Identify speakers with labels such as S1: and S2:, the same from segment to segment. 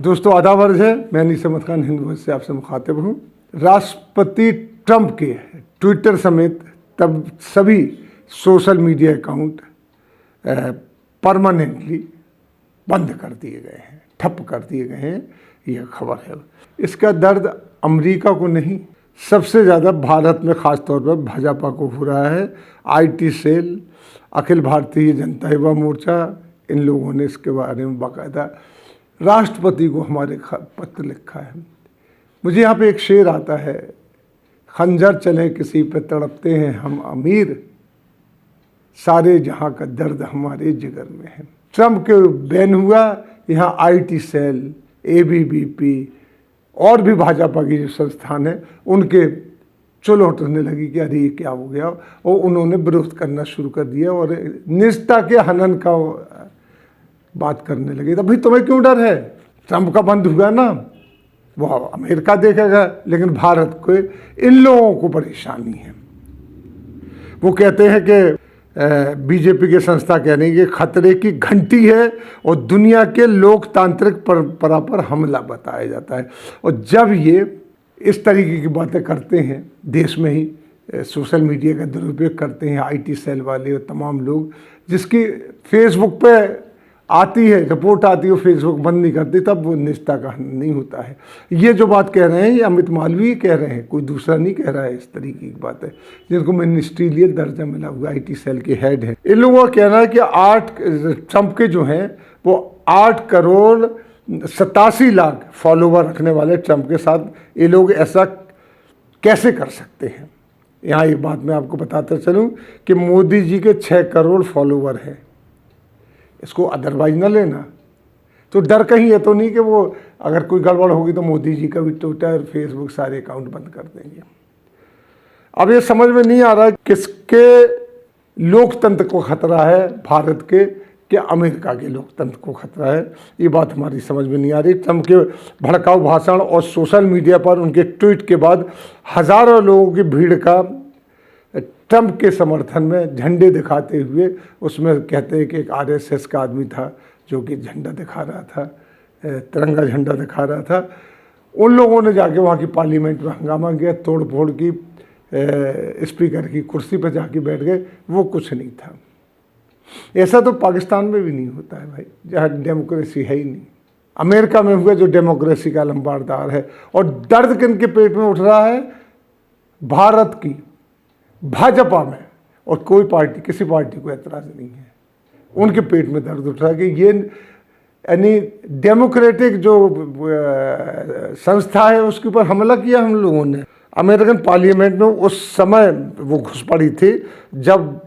S1: दोस्तों आदाब अर्ज है, मैं अनीस अहमद खान हिंद वॉइस से आपसे मुखातिब हूँ। राष्ट्रपति ट्रंप के ट्विटर समेत तब सभी सोशल मीडिया अकाउंट परमानेंटली बंद कर दिए गए हैं, ठप कर दिए गए हैं। यह खबर है। इसका दर्द अमेरिका को नहीं, सबसे ज़्यादा भारत में ख़ास तौर पर भाजपा को हो रहा है। आईटी सेल, अखिल भारतीय जनता युवा मोर्चा, इन लोगों ने इसके बारे में बाकायदा राष्ट्रपति को हमारे पत्र लिखा है। मुझे यहाँ पे एक शेर आता है, खंजर चले किसी पे तड़पते हैं हम अमीर, सारे जहाँ का दर्द हमारे जिगर में है। ट्रंप के बैन हुआ, यहाँ आईटी सेल, एबीवीपी और भी भाजपा की जो संस्थान है उनके चुल उठने लगी कि अरे ये क्या हो गया, और उन्होंने विरोध करना शुरू कर दिया और निजता के हनन का बात करने लगे। तो भाई तुम्हें क्यों डर है? ट्रंप का बंद हुआ ना, वो अमेरिका देखेगा, लेकिन भारत को इन लोगों को परेशानी है। वो कहते हैं कि बीजेपी के संस्था कह रही है कि खतरे की घंटी है और दुनिया के लोकतांत्रिक परंपरा पर हमला बताया जाता है। और जब ये इस तरीके की बातें करते हैं, देश में ही सोशल मीडिया का दुरुपयोग करते हैं आईटी सेल वाले और तमाम लोग, जिसकी फेसबुक पे आती है रिपोर्ट आती है, फेसबुक बंद नहीं करती, तब वो निजता का हनन नहीं होता है। ये जो बात कह रहे हैं ये अमित मालवीय कह रहे हैं, कोई दूसरा नहीं कह रहा है। इस तरीके की बात है, जिनको मिनिस्ट्रियल दर्जा मिला हुआ आईटी सेल के हेड है। इन लोगों का कहना है कि ट्रंप के जो हैं वो 8 करोड़ 87 लाख फॉलोवर रखने वाले ट्रंप के साथ ये लोग ऐसा कैसे कर सकते हैं। यहाँ एक बात मैं आपको बताता चलूँ कि मोदी जी के 6 करोड़ फॉलोवर हैं। इसको अदरवाइज ना लेना, तो डर कहीं ये तो नहीं कि वो अगर कोई गड़बड़ होगी तो मोदी जी का भी ट्विटर फेसबुक सारे अकाउंट बंद कर देंगे। अब ये समझ में नहीं आ रहा किसके लोकतंत्र को खतरा है, भारत के कि अमेरिका के लोकतंत्र को खतरा है। ये बात हमारी समझ में नहीं आ रही। ट्रंप के भड़काऊ भाषण और सोशल मीडिया पर उनके ट्वीट के बाद हज़ारों लोगों की भीड़ का ट्रंप के समर्थन में झंडे दिखाते हुए, उसमें कहते हैं कि एक आरएसएस का आदमी था जो कि झंडा दिखा रहा था, तिरंगा झंडा दिखा रहा था। उन लोगों ने जाके वहाँ की पार्लियामेंट में हंगामा किया, तोड़ फोड़ की, स्पीकर की कुर्सी पर जाके बैठ गए। वो कुछ नहीं था। ऐसा तो पाकिस्तान में भी नहीं होता है भाई, जहाँ डेमोक्रेसी है ही नहीं। अमेरिका में हुआ जो डेमोक्रेसी का लंबारदार है। और दर्द किन के पेट में उठ रहा है? भारत की भाजपा में। और कोई पार्टी, किसी पार्टी को एतराज़ नहीं है, उनके पेट में दर्द उठ रहा है कि ये यानी डेमोक्रेटिक जो संस्था है उसके ऊपर हमला किया हम लोगों ने। अमेरिकन पार्लियामेंट में उस समय वो घुस पड़ी थी जब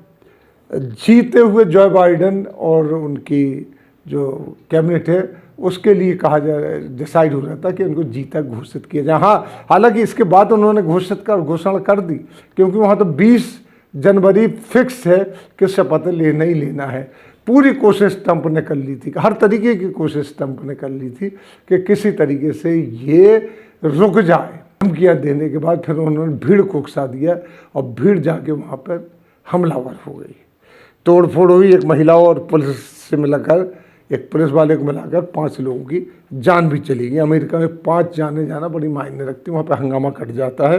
S1: जीते हुए जो बाइडेन और उनकी जो कैबिनेट है उसके लिए कहा जा डिसाइड हो रहा था कि उनको जीता घोषित किया जाए। हाँ, हालांकि इसके बाद उन्होंने घोषणा कर दी, क्योंकि वहाँ तो 20 जनवरी फिक्स है कि शपथ लेना ही लेना है। पूरी कोशिश ट्रंप ने कर ली थी, हर तरीके की कोशिश ट्रंप ने कर ली थी कि किसी तरीके से ये रुक जाए। धमकियाँ देने के बाद फिर उन्होंने भीड़ को उकसा दिया और भीड़ जाके वहाँ पर हमलावर हो गई, तोड़ फोड़ हुई। एक महिला और पुलिस से मिलाकर, एक पुलिस वाले को मिलाकर 5 लोगों की जान भी चली गई। अमेरिका में 5 जाने जाना बड़ी मायने रखती, वहाँ पे हंगामा कट जाता है।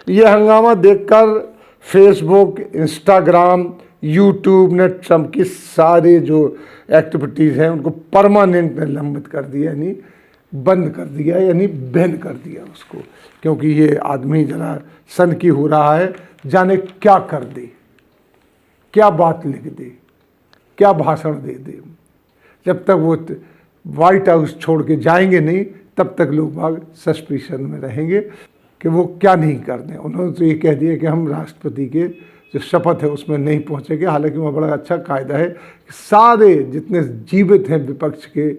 S1: ये हंगामा देखकर फेसबुक, इंस्टाग्राम, यूट्यूब ने ट्रंप की सारे जो एक्टिविटीज़ हैं उनको परमानेंट निलंबित कर दिया, यानी बंद कर दिया, यानी बैन कर दिया उसको, क्योंकि ये आदमी जरा सनकी हो रहा है, जाने क्या कर दे, क्या बात लिख दे, क्या भाषण दे दे। जब तक वो वाइट हाउस छोड़ के जाएंगे नहीं, तब तक लोग बाग सस्पिशन में रहेंगे कि वो क्या नहीं कर दें। उन्होंने तो ये कह दिया कि हम राष्ट्रपति के जो शपथ है उसमें नहीं पहुँचेंगे। हालांकि वहाँ बड़ा अच्छा कायदा है कि सारे जितने जीवित हैं विपक्ष के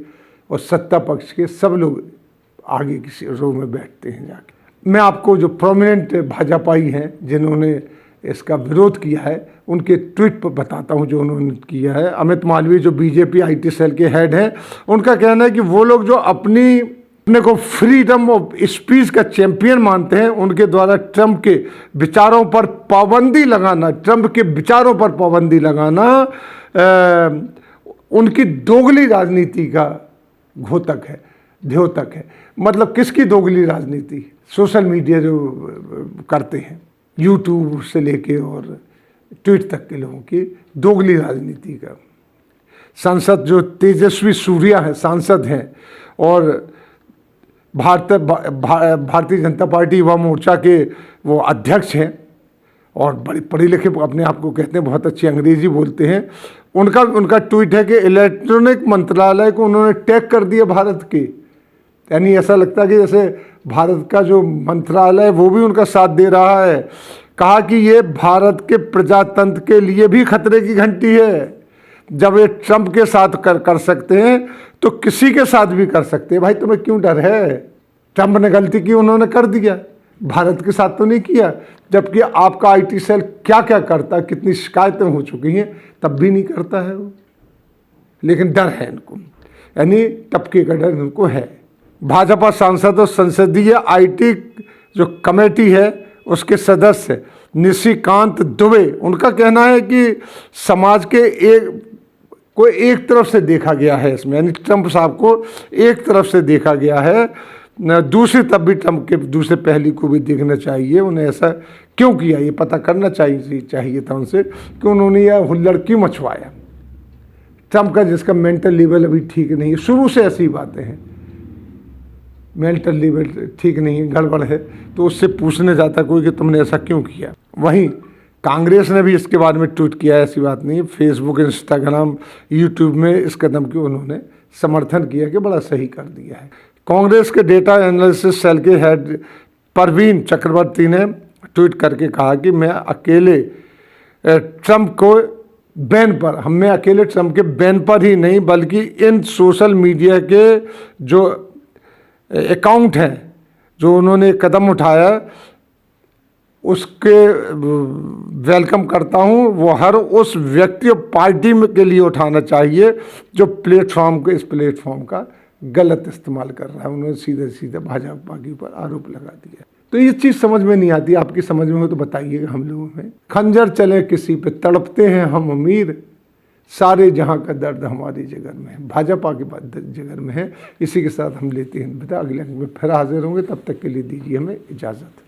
S1: और सत्ता पक्ष के, सब लोग आगे किसी रो में बैठते हैं जाके। मैं आपको जो प्रोमिनेंट भाजपाई हैं जिन्होंने इसका विरोध किया है उनके ट्वीट पर बताता हूं जो उन्होंने किया है। अमित मालवीय जो बीजेपी आईटी सेल के हेड हैं, उनका कहना है कि वो लोग जो अपने को फ्रीडम ऑफ स्पीच का चैंपियन मानते हैं, उनके द्वारा ट्रंप के विचारों पर पाबंदी लगाना उनकी दोगली राजनीति का घोतक है। द्योतक है। मतलब किसकी दोगली राजनीति? सोशल मीडिया जो करते हैं, यूट्यूब से लेके और ट्वीट तक के लोगों की दोगली राजनीति का। सांसद जो तेजस्वी सूर्या है, सांसद हैं और भारतीय जनता पार्टी युवा मोर्चा के वो अध्यक्ष हैं और बड़े पढ़े लिखे अपने आप को कहते हैं, बहुत अच्छी अंग्रेजी बोलते हैं। उनका ट्वीट है कि इलेक्ट्रॉनिक मंत्रालय को उन्होंने टैग कर दिया भारत के, यानी ऐसा लगता है कि जैसे भारत का जो मंत्रालय वो भी उनका साथ दे रहा है। कहा कि ये भारत के प्रजातंत्र के लिए भी खतरे की घंटी है। जब ये ट्रंप के साथ कर सकते हैं तो किसी के साथ भी कर सकते हैं। भाई तुम्हें क्यों डर है? ट्रंप ने गलती की, उन्होंने कर दिया, भारत के साथ तो नहीं किया। जबकि आपका आईटी सेल क्या क्या करता है, कितनी शिकायतें हो चुकी हैं, तब भी नहीं करता है वो। लेकिन डर है इनको, यानी टपके का डर इनको है। भाजपा सांसद और संसदीय आईटी जो कमेटी है उसके सदस्य निशिकांत दुबे, उनका कहना है कि समाज के एक तरफ से देखा गया है इसमें, यानी ट्रंप साहब को एक तरफ से देखा गया है, दूसरी तब भी ट्रंप के दूसरे पहलू को भी देखना चाहिए। उन्हें ऐसा क्यों किया ये पता करना चाहिए था उनसे कि उन्होंने यह हुल्लड़ क्यों मचवाया। ट्रंप का जिसका मेंटल लेवल अभी ठीक नहीं है, शुरू से ऐसी बातें हैं, मेंटल लेवल ठीक नहीं है, गड़बड़ है, तो उससे पूछने जाता कोई कि तुमने ऐसा क्यों किया। वहीं कांग्रेस ने भी इसके बारे में ट्वीट किया, ऐसी बात नहीं है। फेसबुक, इंस्टाग्राम, यूट्यूब में इस कदम की उन्होंने समर्थन किया कि बड़ा सही कर दिया है। कांग्रेस के डेटा एनालिसिस सेल के हेड परवीन चक्रवर्ती ने ट्वीट करके कहा कि मैं अकेले ट्रंप को बैन पर, हमें अकेले ट्रंप के बैन पर ही नहीं बल्कि इन सोशल मीडिया के जो अकाउंट हैं, जो उन्होंने कदम उठाया उसके वेलकम करता हूं। वो हर उस व्यक्ति और पार्टी के लिए उठाना चाहिए जो इस प्लेटफॉर्म का गलत इस्तेमाल कर रहा है। उन्होंने सीधे सीधे भाजपा के ऊपर आरोप लगा दिया। तो ये चीज़ समझ में नहीं आती, आपकी समझ में हो तो बताइएगा हम लोगों में। खंजर चले किसी पे, तड़पते हैं हम अमीर, सारे जहां का दर्द हमारी जिगर में है, भाजपा के जिगर में है। इसी के साथ हम लेते हैं विदा, अगले अंक में फिर हाजिर होंगे, तब तक के लिए दीजिए हमें इजाज़त।